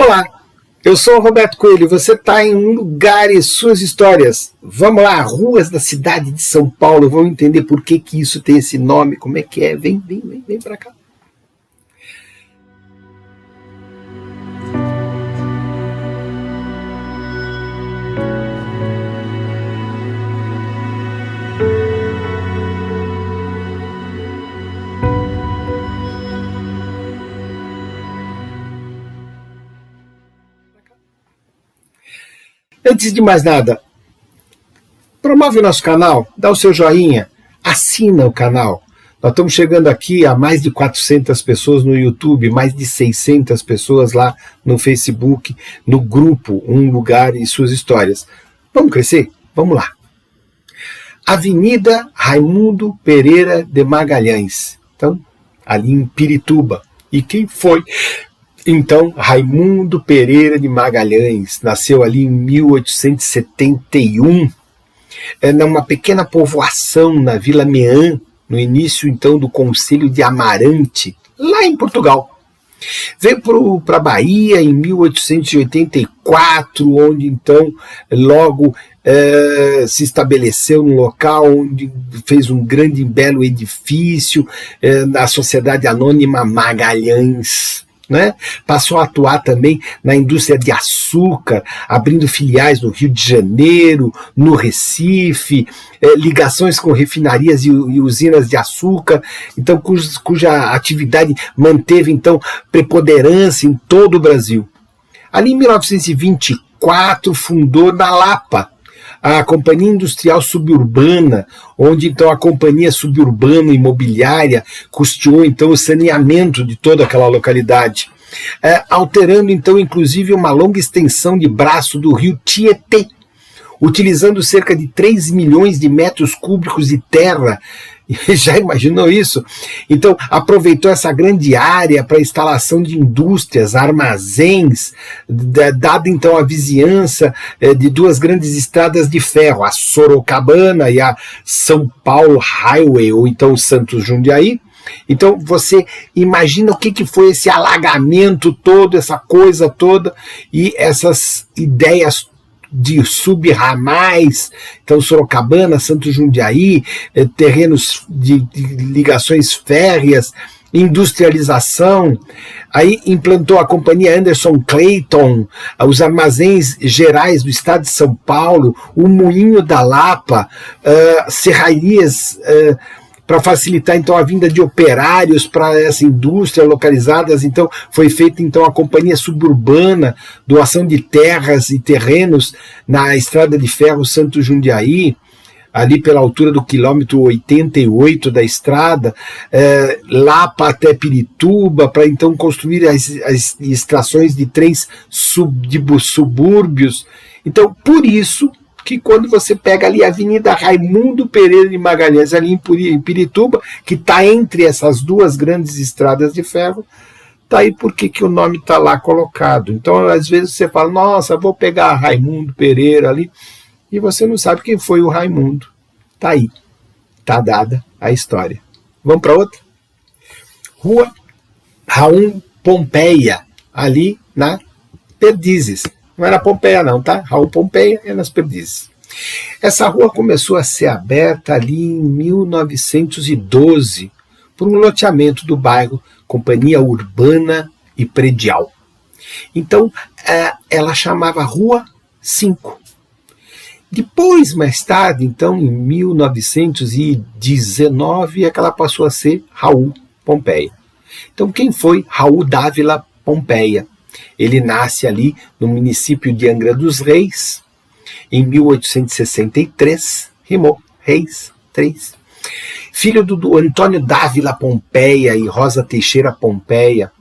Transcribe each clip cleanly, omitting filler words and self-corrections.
Olá, eu sou o Roberto Coelho e você está em Um Lugar e Suas Histórias. Vamos lá, ruas da cidade de São Paulo, vamos entender por que isso tem esse nome, como é que é. Vem para cá. Antes de mais nada, promove o nosso canal, dá o seu joinha, assina o canal. Nós estamos chegando aqui a mais de 400 pessoas no YouTube, mais de 600 pessoas lá no Facebook, no grupo Um Lugar e Suas Histórias. Vamos crescer? Vamos lá. Avenida Raimundo Pereira de Magalhães. Então, ali em Pirituba. E quem foi? Então, Raimundo Pereira de Magalhães nasceu ali em 1871, numa pequena povoação na Vila Meã, no início então do Concelho de Amarante, lá em Portugal. Veio para a Bahia em 1884, onde então logo se estabeleceu no local, onde fez um grande e belo edifício, na Sociedade Anônima Magalhães. Né? Passou a atuar também na indústria de açúcar, abrindo filiais no Rio de Janeiro, no Recife, ligações com refinarias e usinas de açúcar, então cuja atividade manteve então preponderância em todo o Brasil. Ali em 1924 fundou na Lapa a Companhia Industrial Suburbana, onde então a Companhia Suburbana Imobiliária custeou então o saneamento de toda aquela localidade, alterando então inclusive uma longa extensão de braço do rio Tietê, utilizando cerca de 3 milhões de metros cúbicos de terra. Já imaginou isso? Então, aproveitou essa grande área para a instalação de indústrias, armazéns, dada então a vizinhança de duas grandes estradas de ferro, a Sorocabana e a São Paulo Highway, ou então o Santos Jundiaí. Então, você imagina o que foi esse alagamento todo, essa coisa toda, e essas ideias de subramais, então Sorocabana, Santos Jundiaí, terrenos de ligações férreas, industrialização. Aí implantou a Companhia Anderson Clayton, os armazéns gerais do estado de São Paulo, o Moinho da Lapa, serrarias, para facilitar então a vinda de operários para essa indústria localizadas. Então foi feita então a Companhia Suburbana, doação de terras e terrenos na estrada de ferro Santos Jundiaí, ali pela altura do quilômetro 88 da estrada, Lapa até Pirituba, para então construir as estações de trens de subúrbios. Então, por isso que quando você pega ali a Avenida Raimundo Pereira de Magalhães, ali em Pirituba, que está entre essas duas grandes estradas de ferro, está aí porque que o nome está lá colocado. Então, às vezes você fala, nossa, vou pegar Raimundo Pereira ali, e você não sabe quem foi o Raimundo. Está aí, está dada a história. Vamos para outra? Rua Raul Pompeia, ali na Perdizes. Não era Pompeia não, tá? Raul Pompeia é nas Perdizes. Essa rua começou a ser aberta ali em 1912 por um loteamento do bairro Companhia Urbana e Predial. Então, ela chamava Rua 5. Depois, mais tarde, então, em 1919, é que ela passou a ser Raul Pompeia. Então, quem foi Raul Dávila Pompeia? Ele nasce ali no município de Angra dos Reis, em 1863, rimou, Reis, 3. Filho do Antônio Dávila Pompeia e Rosa Teixeira Pompeia,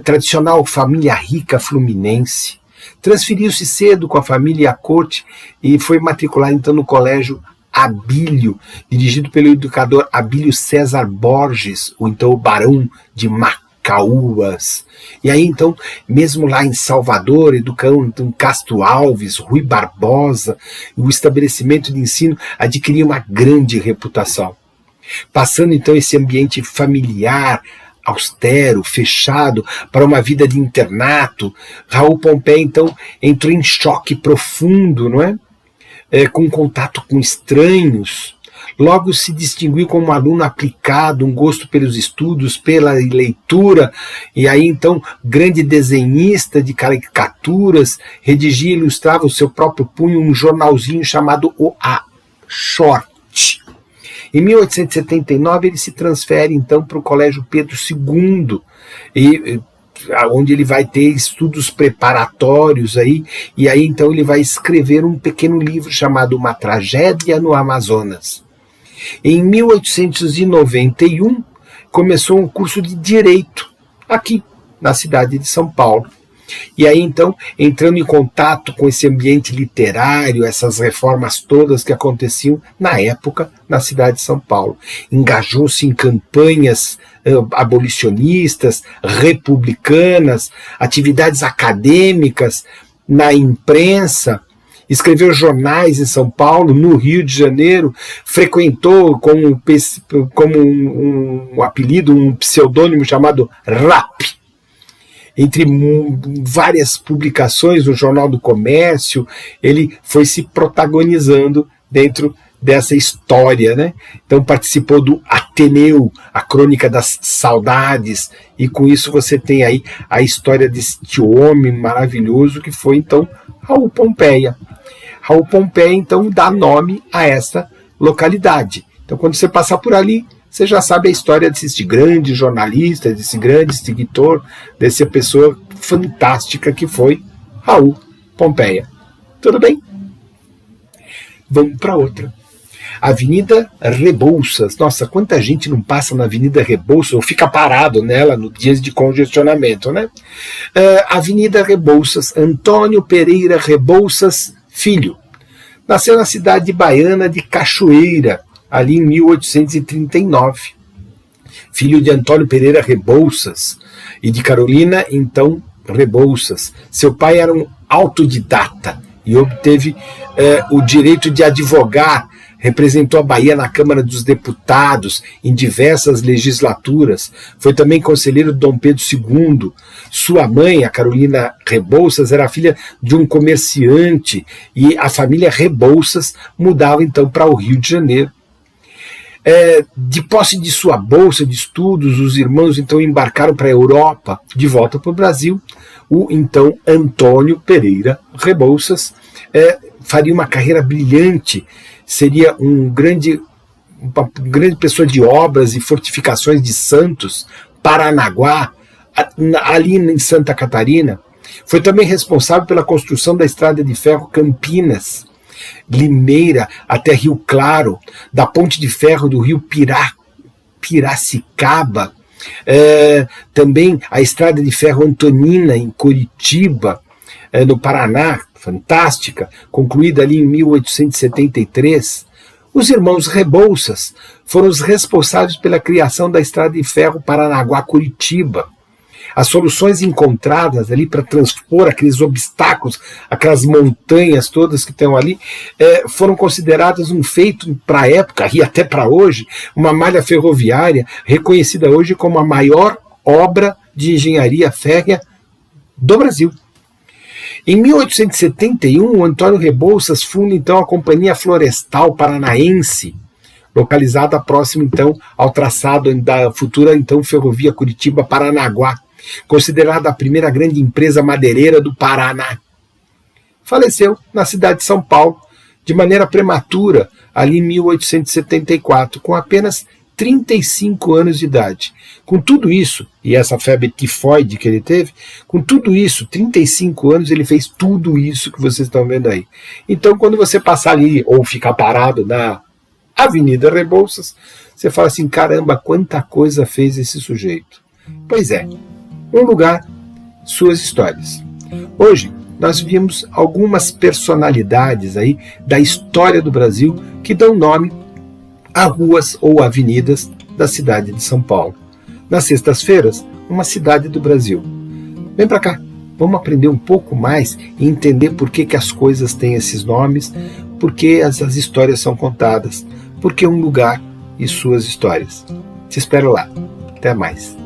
tradicional família rica fluminense. Transferiu-se cedo com a família e a corte e foi matriculado então no colégio Abílio, dirigido pelo educador Abílio César Borges, ou então o Barão de Macaúbas. E aí então, mesmo lá em Salvador, educando então, Castro Alves, Rui Barbosa, o estabelecimento de ensino adquiriu uma grande reputação. Passando então esse ambiente familiar, austero, fechado, para uma vida de internato. Raul Pompeia, então, entrou em choque profundo, não é? Com contato com estranhos. Logo se distinguiu como um aluno aplicado, um gosto pelos estudos, pela leitura, e aí então grande desenhista de caricaturas, redigia e ilustrava o seu próprio punho um jornalzinho chamado O A Short. Em 1879 ele se transfere então para o Colégio Pedro II, onde ele vai ter estudos preparatórios aí, e aí então ele vai escrever um pequeno livro chamado Uma Tragédia no Amazonas. Em 1891, começou um curso de Direito, aqui, na cidade de São Paulo. E aí, então, entrando em contato com esse ambiente literário, essas reformas todas que aconteciam na época na cidade de São Paulo. Engajou-se em campanhas abolicionistas, republicanas, atividades acadêmicas, na imprensa, escreveu jornais em São Paulo, no Rio de Janeiro, frequentou como um apelido, um pseudônimo chamado Rap. Entre várias publicações no Jornal do Comércio, ele foi se protagonizando dentro dessa história, né? Então participou do Ateneu, a Crônica das Saudades, e com isso você tem aí a história deste homem maravilhoso que foi então Raul Pompeia. Raul Pompeia, então, dá nome a essa localidade. Então, quando você passar por ali, você já sabe a história desse grande jornalista, desse grande escritor, dessa pessoa fantástica que foi Raul Pompeia. Tudo bem? Vamos para outra. Avenida Rebouças. Nossa, quanta gente não passa na Avenida Rebouças ou fica parado nela nos dias de congestionamento, né? Avenida Rebouças. Antônio Pereira Rebouças Filho. Nasceu na cidade baiana de Cachoeira, ali em 1839. Filho de Antônio Pereira Rebouças e de Carolina, então, Rebouças. Seu pai era um autodidata e obteve o direito de advogar, representou a Bahia na Câmara dos Deputados em diversas legislaturas, foi também conselheiro de Dom Pedro II. Sua mãe, a Carolina Rebouças, era filha de um comerciante e a família Rebouças mudava então para o Rio de Janeiro. De posse de sua bolsa de estudos, os irmãos então embarcaram para a Europa, de volta para o Brasil. O então Antônio Pereira Rebouças faria uma carreira brilhante, seria uma grande pessoa de obras e fortificações de Santos, Paranaguá, ali em Santa Catarina. Foi também responsável pela construção da estrada de ferro Campinas, Limeira até Rio Claro, da ponte de ferro do rio Piracicaba, também a estrada de ferro Antonina em Curitiba, no Paraná, fantástica, concluída ali em 1873. Os irmãos Rebouças foram os responsáveis pela criação da estrada de ferro Paranaguá-Curitiba. As soluções encontradas ali para transpor aqueles obstáculos, aquelas montanhas todas que estão ali, foram consideradas um feito para a época e até para hoje, uma malha ferroviária reconhecida hoje como a maior obra de engenharia férrea do Brasil. Em 1871, o Antônio Rebouças funda então a Companhia Florestal Paranaense, localizada próximo então ao traçado da futura então ferrovia Curitiba-Paranaguá, considerada a primeira grande empresa madeireira do Paraná. Faleceu na cidade de São Paulo, de maneira prematura, ali em 1874, com apenas 35 anos de idade. Com tudo isso, e essa febre tifoide que ele teve, com tudo isso, 35 anos, ele fez tudo isso que vocês estão vendo aí. Então, quando você passar ali, ou ficar parado na Avenida Rebouças, você fala assim, caramba, quanta coisa fez esse sujeito. Pois é, um lugar, suas histórias. Hoje, nós vimos algumas personalidades aí da história do Brasil que dão nome a ruas ou avenidas da cidade de São Paulo. Nas sextas-feiras, uma cidade do Brasil. Vem para cá, vamos aprender um pouco mais e entender por que as coisas têm esses nomes, por que as histórias são contadas, por que um lugar e suas histórias. Te espero lá. Até mais.